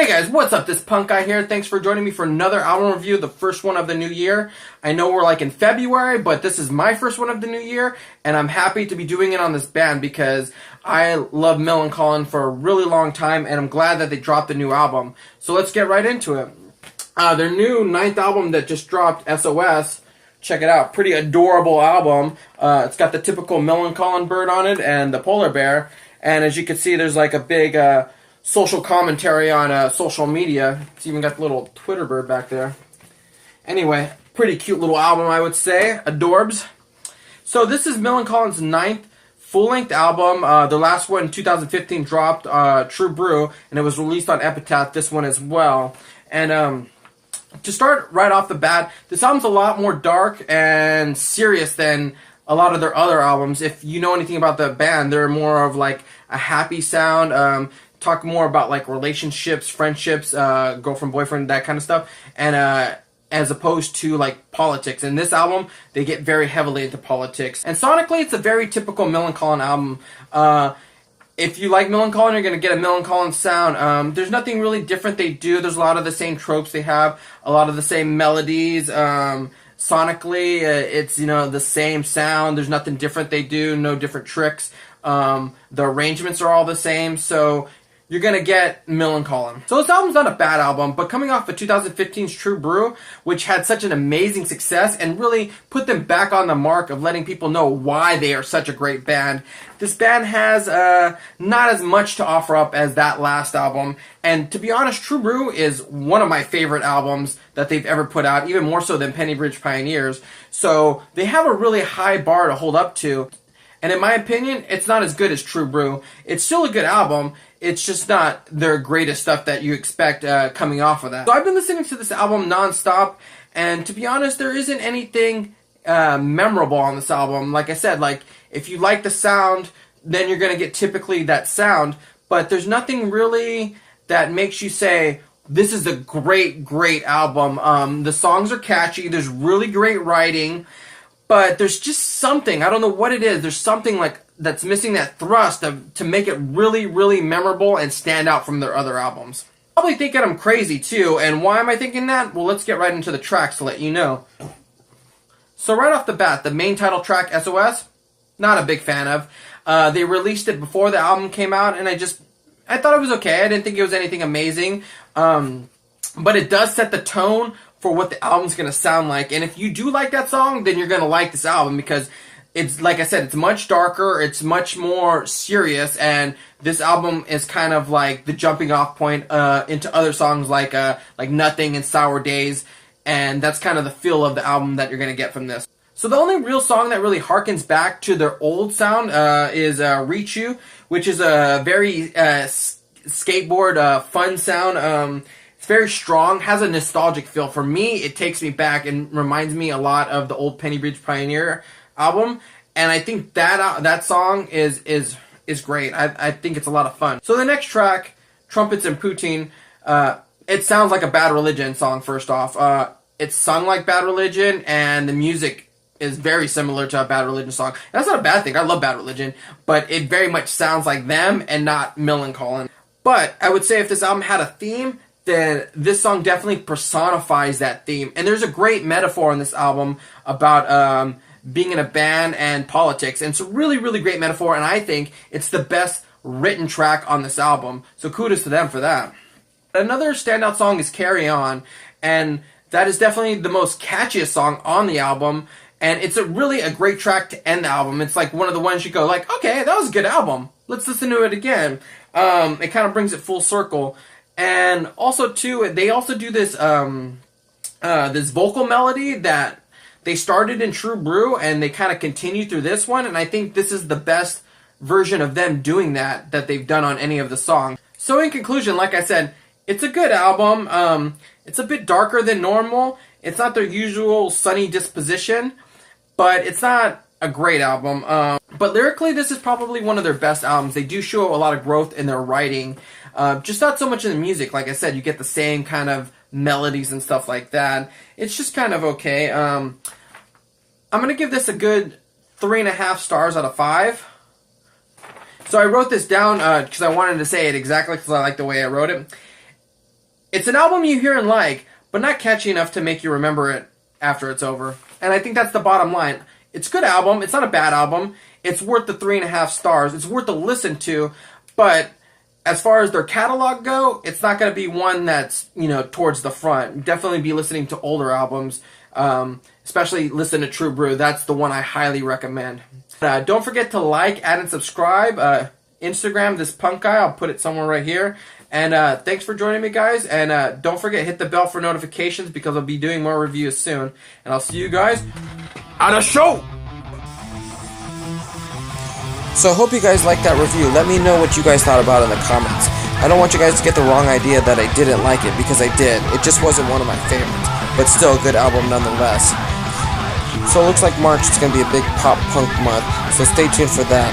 Hey guys, what's up? This punk guy here. Thanks for joining me for another album review, the first one of the new year. I know we're like in February, but this is my first one of the new year, and I'm happy to be doing it on this band because I love Millencolin for a really long time, and I'm glad that they dropped a new album. So let's get right into it. Their new 9th album that just dropped, SOS, check it out. Pretty adorable album. It's got the typical Millencolin bird on it and the polar bear, and as you can see, there's like a big social commentary on social media. It's even got the little Twitter bird back there. Anyway, pretty cute little album, I would say. Adorbs. So this is Millencolin's 9th full-length album. The last one in 2015 dropped, True Brew, and it was released on Epitaph, this one as well. And to start right off the bat, this album's a lot more dark and serious than a lot of their other albums. If you know anything about the band, they're more of like a happy sound, talk more about like relationships, friendships, girlfriend, boyfriend, that kind of stuff, and as opposed to like politics. In this album, they get very heavily into politics. And sonically, it's a very typical Millencolin album. If you like Millencolin, you're going to get a Millencolin sound. There's nothing really different they do. There's a lot of the same tropes they have, a lot of the same melodies. Sonically, it's, you know, the same sound. There's nothing different they do, no different tricks. The arrangements are all the same, so you're going to get Millencolin. So this album's not a bad album, but coming off of 2015's True Brew, which had such an amazing success and really put them back on the mark of letting people know why they are such a great band, this band has not as much to offer up as that last album. And to be honest, True Brew is one of my favorite albums that they've ever put out, even more so than Penny Bridge Pioneers. So they have a really high bar to hold up to. And in my opinion, it's not as good as True Brew. It's still a good album. It's just not their greatest stuff that you expect coming off of that. So I've been listening to this album nonstop, and to be honest, there isn't anything memorable on this album. Like I said, like if you like the sound, then you're going to get typically that sound, but there's nothing really that makes you say, this is a great, great album. The songs are catchy, there's really great writing, but there's just something, I don't know what it is, there's something like that's missing that thrust to make it really, really memorable and stand out from their other albums. Probably thinking I'm crazy too, and why am I thinking that? Well, let's get right into the tracks to let you know. So right off the bat, the main title track, SOS, not a big fan of. They released it before the album came out, and I thought it was okay. I didn't think it was anything amazing, but it does set the tone for what the album's going to sound like, and if you do like that song, then you're going to like this album, because it's, like I said, it's much darker, it's much more serious, and this album is kind of like the jumping off point into other songs like Nothing and Sour Days, and that's kind of the feel of the album that you're going to get from this. So the only real song that really harkens back to their old sound is Reach You, which is a very skateboard fun sound. It's very strong, has a nostalgic feel. For me, it takes me back and reminds me a lot of the old Penny Bridge Pioneer album, and I think that song is great. I think it's a lot of fun. So the next track, Trumpets and Poutine, it sounds like a Bad Religion song. First off, it's sung like Bad Religion, and the music is very similar to a Bad Religion song. And that's not a bad thing. I love Bad Religion, but it very much sounds like them and not Millencolin. But I would say if this album had a theme, then this song definitely personifies that theme. And there's a great metaphor in this album about being in a band and politics. And it's a really, really great metaphor, and I think it's the best written track on this album. So kudos to them for that. Another standout song is Carry On, and that is definitely the most catchiest song on the album, and it's really a great track to end the album. It's like one of the ones you go like, okay, that was a good album. Let's listen to it again. It kind of brings it full circle. And also, too, they also do this this vocal melody that they started in True Brew, and they kind of continue through this one, and I think this is the best version of them doing that they've done on any of the songs. So in conclusion, like I said, it's a good album. It's a bit darker than normal. It's not their usual sunny disposition, but it's not a great album. But lyrically, this is probably one of their best albums. They do show a lot of growth in their writing. Just not so much in the music. Like I said, you get the same kind of melodies and stuff like that. It's just kind of okay. I'm going to give this a good 3.5 stars out of 5. So I wrote this down because I wanted to say it exactly because I like the way I wrote it. It's an album you hear and like, but not catchy enough to make you remember it after it's over. And I think that's the bottom line. It's a good album. It's not a bad album. It's worth the 3.5 stars. It's worth to listen to, but as far as their catalog go, it's not going to be one that's, towards the front. Definitely be listening to older albums, especially listen to True Brew. That's the one I highly recommend. Don't forget to like, add, and subscribe. Instagram, this punk guy, I'll put it somewhere right here. And thanks for joining me, guys. And don't forget, hit the bell for notifications because I'll be doing more reviews soon. And I'll see you guys on a show! So I hope you guys liked that review. Let me know what you guys thought about it in the comments. I don't want you guys to get the wrong idea that I didn't like it, because I did. It just wasn't one of my favorites, but still a good album nonetheless. So it looks like March is going to be a big pop punk month, so stay tuned for that.